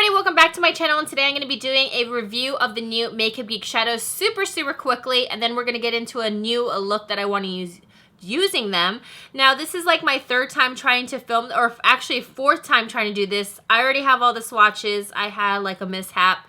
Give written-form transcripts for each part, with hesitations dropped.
everybody, welcome back to my channel, and today I'm going to be doing a review of the new Makeup Geek shadows super quickly, and then we're going to get into a new look that I want to use using them. Now this is like my third time trying to film, or actually fourth time trying to do this. I already have all the swatches. I had like a mishap.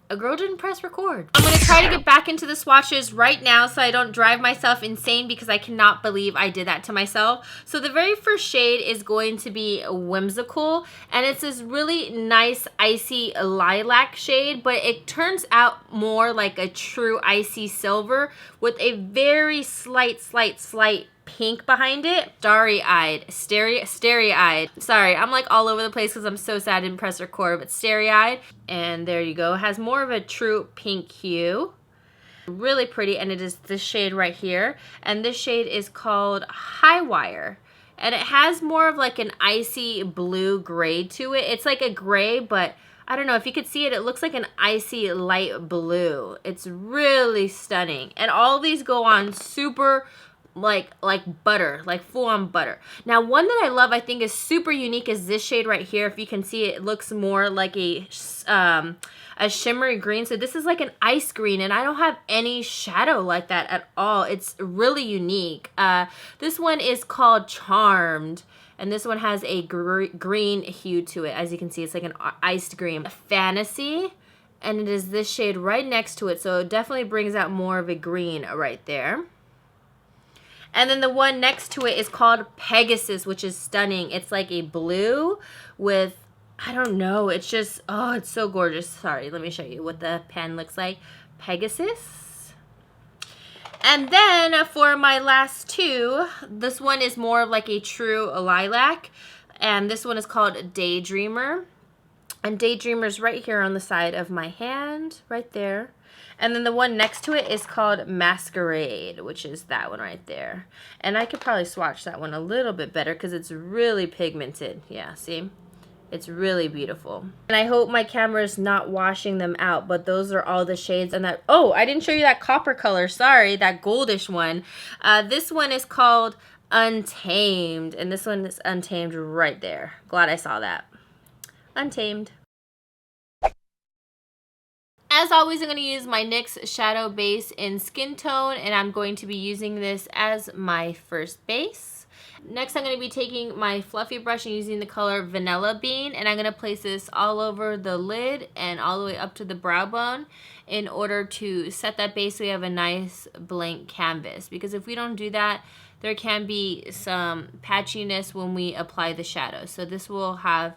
A girl didn't press record. I'm going to try to get back into the swatches right now so I don't drive myself insane, because I cannot believe I did that to myself. So the very first shade is going to be Whimsical, and it's this really nice icy lilac shade, but it turns out more like a true icy silver with a very slight pink behind it. Starry-eyed, starry-eyed. Sorry, I'm like all over the place because I'm so sad I didn't press record, but starry-eyed. And there you go. It has more of a true pink hue. Really pretty, and it is this shade right here. And this shade is called High Wire. And it has more of like an icy blue gray to it. It's like a gray, but I don't know if you could see it. It looks like an icy light blue. It's really stunning. And all these go on super like butter, like full-on butter. Now one that I love, I think is super unique, is this shade right here. If you can see it, it looks more like a shimmery green. So this is like an ice green, and I don't have any shadow like that at all. It's really unique. This one is called Charmed, and this one has a green hue to it. As you can see, it's like an iced green. Fantasy, and it is this shade right next to it, so it definitely brings out more of a green right there. And then the one next to it is called Pegasus, which is stunning. It's like a blue with, I don't know, it's just, oh, it's so gorgeous. Sorry, let me show you what the pan looks like. Pegasus. And then for my last two, this one is more of like a true lilac. And this one is called Daydreamer. And Daydreamer's right here on the side of my hand, right there. And then the one next to it is called Masquerade, which is that one right there. And I could probably swatch that one a little bit better because it's really pigmented. Yeah, see? It's really beautiful. And I hope my camera is not washing them out, but those are all the shades. And that, oh, I didn't show you that copper color. Sorry, that goldish one. This one is called Untamed, and this one is Untamed right there. Glad I saw that. Untamed. As always, I'm going to use my NYX shadow base in Skin Tone, and I'm going to be using this as my first base. Next, I'm going to be taking my fluffy brush and using the color Vanilla Bean, and I'm going to place this all over the lid and all the way up to the brow bone in order to set that base so we have a nice blank canvas. Because if we don't do that, there can be some patchiness when we apply the shadow. So this will have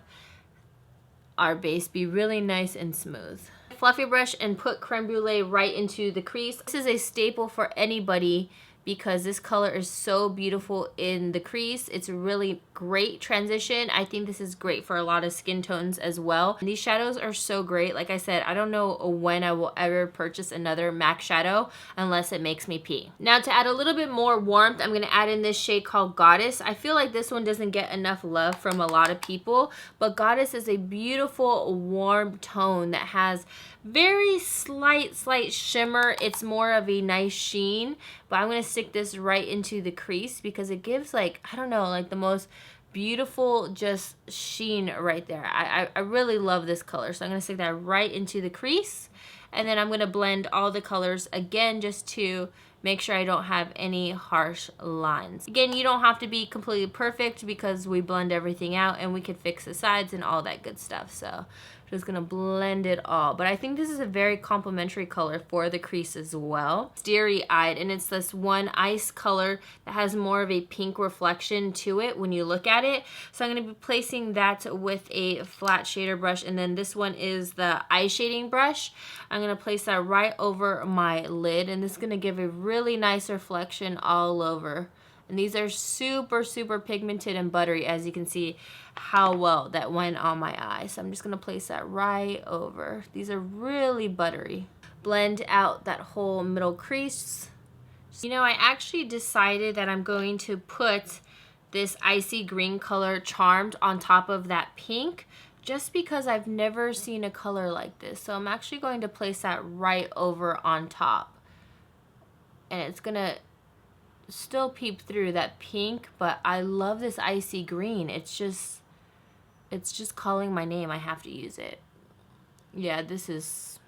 our base be really nice and smooth. Fluffy brush and put creme brulee right into the crease. This is a staple for anybody because this color is so beautiful in the crease. It's a really great transition. I think this is great for a lot of skin tones as well. And these shadows are so great. Like I said, I don't know when I will ever purchase another MAC shadow unless it makes me pee. Now to add a little bit more warmth, I'm going to add in this shade called Goddess. I feel like this one doesn't get enough love from a lot of people, but Goddess is a beautiful warm tone that has very slight shimmer. It's more of a nice sheen, but I'm going to stick this right into the crease because it gives, like, I don't know, like the most beautiful just sheen right there. I really love this color, so I'm going to stick that right into the crease, and then I'm going to blend all the colors again just to make sure I don't have any harsh lines. Again, you don't have to be completely perfect because we blend everything out and we could fix the sides and all that good stuff. So just gonna blend it all. But I think this is a very complimentary color for the crease as well. Starry-eyed, and it's this one ice color that has more of a pink reflection to it when you look at it. So I'm gonna be placing that with a flat shader brush, and then this one is the eye shading brush. I'm gonna place that right over my lid, and this is gonna give a really nice reflection all over. And these are super pigmented and buttery, as you can see how well that went on my eye. So I'm just going to place that right over. These are really buttery. Blend out that whole middle crease. You know, I actually decided that I'm going to put this icy green color Charmed on top of that pink, just because I've never seen a color like this. So I'm actually going to place that right over on top. And it's going to still peep through that pink, but I love this icy green. It's just calling my name. I have to use it. Yeah, this is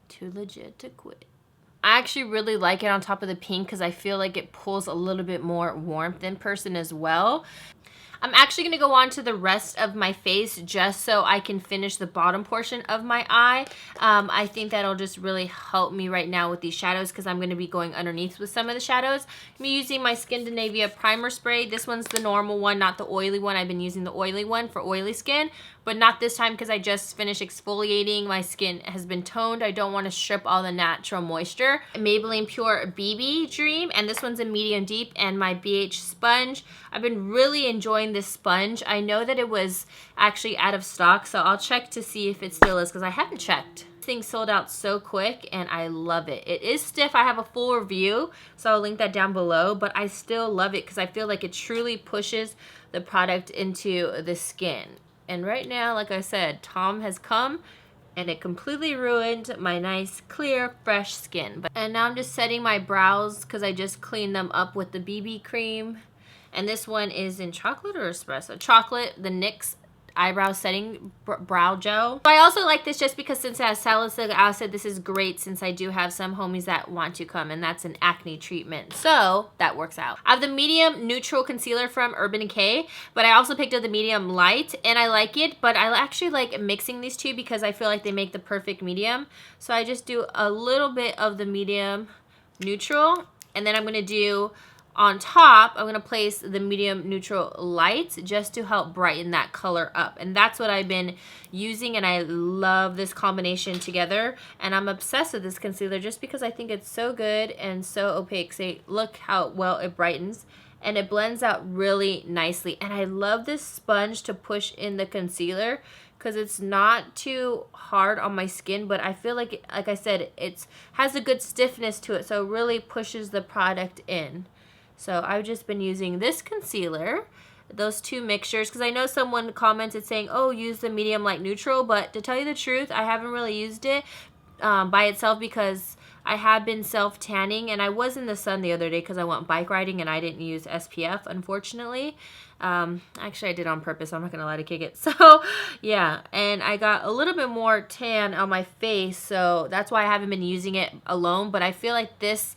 too legit to quit. I actually really like it on top of the pink because I feel like it pulls a little bit more warmth in person as well. I'm actually going to go on to the rest of my face just so I can finish the bottom portion of my eye. I think that'll just really help me right now with these shadows because I'm going to be going underneath with some of the shadows. I'm using my Skindinavia primer spray. This one's the normal one, not the oily one. I've been using the oily one for oily skin, but not this time because I just finished exfoliating. My skin has been toned. I don't want to strip all the natural moisture. Maybelline Pure BB Dream, and this one's a medium deep, and my BH sponge. I've been really enjoying this sponge. I know that it was actually out of stock, so I'll check to see if it still is because I haven't checked. This thing sold out so quick and I love it. It is stiff. I have a full review, so I'll link that down below, but I still love it because I feel like it truly pushes the product into the skin. And right now, like I said, Tom has come and it completely ruined my nice, clear, fresh skin. And now I'm just setting my brows because I just cleaned them up with the BB cream. And this one is in chocolate or espresso? Chocolate, the NYX eyebrow setting brow gel. I also like this just because since it has salicylic acid, this is great since I do have some homies that want to come, and that's an acne treatment. So that works out. I have the medium neutral concealer from Urban Decay, but I also picked up the medium light and I like it, but I actually like mixing these two because I feel like they make the perfect medium. So I just do a little bit of the medium neutral, and then I'm gonna do on top, I'm going to place the medium neutral light just to help brighten that color up. And that's what I've been using, and I love this combination together. And I'm obsessed with this concealer just because I think it's so good and so opaque. See, look how well it brightens. And it blends out really nicely. And I love this sponge to push in the concealer because it's not too hard on my skin, but I feel like I said, it has a good stiffness to it, so it really pushes the product in. So I've just been using this concealer, those two mixtures, because I know someone commented saying, oh, use the medium light neutral, but to tell you the truth, I haven't really used it by itself because I have been self-tanning, and I was in the sun the other day because I went bike riding and I didn't use SPF, unfortunately. Actually, I did on purpose. I'm not going to lie to kick it. So, yeah, and I got a little bit more tan on my face, so that's why I haven't been using it alone, but I feel like this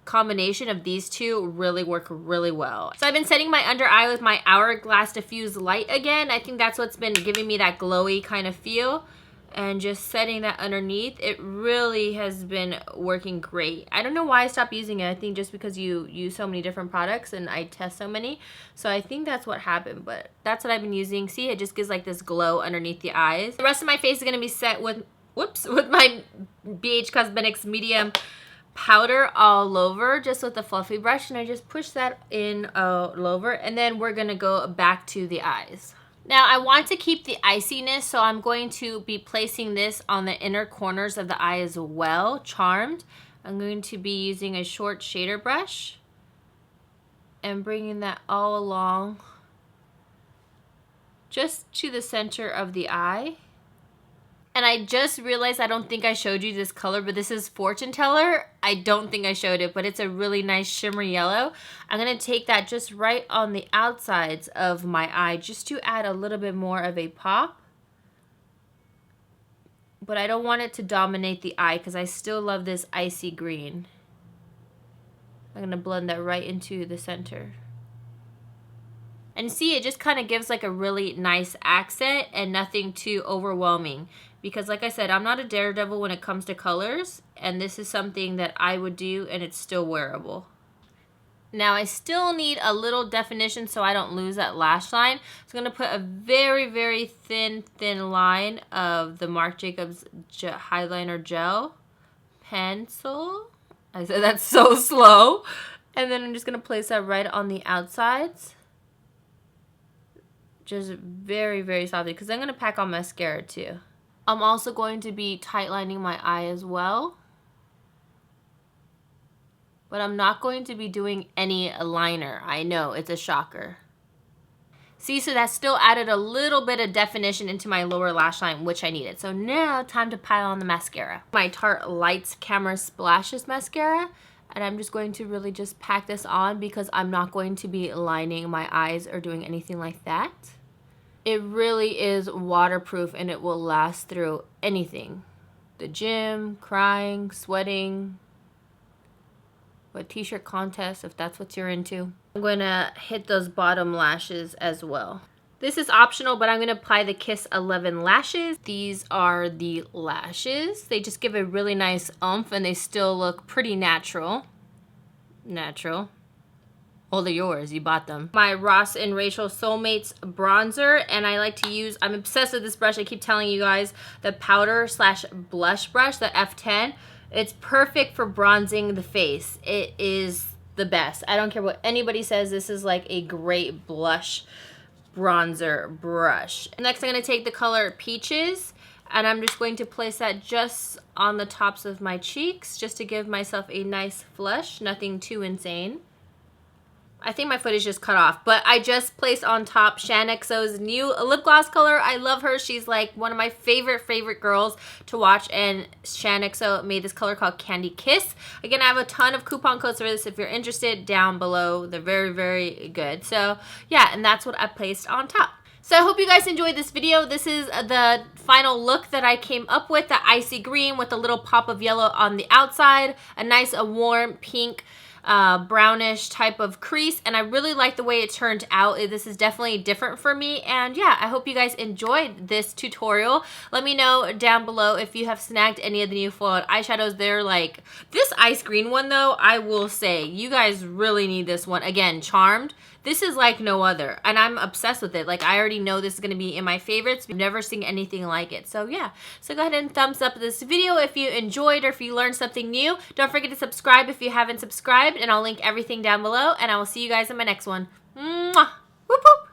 combination of these two really work really well. So I've been setting my under eye with my Hourglass Diffuse Light again. I think that's what's been giving me that glowy kind of feel. And just setting that underneath, it really has been working great. I don't know why I stopped using it. I think just because you use so many different products and I test so many. So I think that's what happened, but that's what I've been using. See, it just gives like this glow underneath the eyes. The rest of my face is gonna be set with, with my BH Cosmetics medium powder all over, just with a fluffy brush, and I just push that in all over, and then we're gonna go back to the eyes. Now I want to keep the iciness, so I'm going to be placing this on the inner corners of the eye as well, Charmed. I'm going to be using a short shader brush and bringing that all along just to the center of the eye. And I just realized I don't think I showed you this color, but this is Fortune Teller. I don't think I showed it, but it's a really nice shimmery yellow. I'm going to take that just right on the outsides of my eye just to add a little bit more of a pop. But I don't want it to dominate the eye because I still love this icy green. I'm going to blend that right into the center. And see, it just kind of gives like a really nice accent and nothing too overwhelming. Because like I said, I'm not a daredevil when it comes to colors, and this is something that I would do and it's still wearable. Now I still need a little definition so I don't lose that lash line. So I'm going to put a very, very thin line of the Marc Jacobs Highliner Gel Pencil. I said that's so slow. And then I'm just going to place that right on the outsides. Just very, very softly because I'm going to pack on mascara too. I'm also going to be tightlining my eye as well. But I'm not going to be doing any liner. I know, it's a shocker. See, so that still added a little bit of definition into my lower lash line, which I needed. So now, time to pile on the mascara. My Tarte Lights Camera Splashes mascara. And I'm just going to really just pack this on because I'm not going to be lining my eyes or doing anything like that. It really is waterproof and it will last through anything. The gym, crying, sweating, a t-shirt contest, if that's what you're into. I'm going to hit those bottom lashes as well. This is optional, but I'm going to apply the Kiss 11 lashes. These are the lashes. They just give a really nice oomph and they still look pretty natural. Natural. Well, they're yours. You bought them. My Ross and Rachel Soulmates bronzer, and I like to use, I'm obsessed with this brush. I keep telling you guys, the powder slash blush brush, the F10. It's perfect for bronzing the face. It is the best. I don't care what anybody says. This is like a great blush bronzer brush. Next, I'm going to take the color Peaches, and I'm just going to place that just on the tops of my cheeks just to give myself a nice flush. Nothing too insane. I think my footage just cut off, but I just placed on top Shaanxo's new lip gloss color. I love her. She's like one of my favorite girls to watch, and Shaanxo made this color called Candy Kiss. Again, I have a ton of coupon codes for this if you're interested down below. They're very good. So yeah, and that's what I placed on top. So I hope you guys enjoyed this video. This is the final look that I came up with, the icy green with a little pop of yellow on the outside, a nice warm pink brownish type of crease, and I really like the way it turned out. This is definitely different for me, and yeah, I hope you guys enjoyed this tutorial. Let me know down below if you have snagged any of the new foiled eyeshadows. They're like, this ice green one though, I will say, you guys really need this one. Again, Charmed. This is like no other, and I'm obsessed with it. Like, I already know this is going to be in my favorites. I've never seen anything like it. So yeah, so go ahead and thumbs up this video if you enjoyed or if you learned something new. Don't forget to subscribe if you haven't subscribed, and I'll link everything down below, and I will see you guys in my next one. Mwah! Whoop whoop!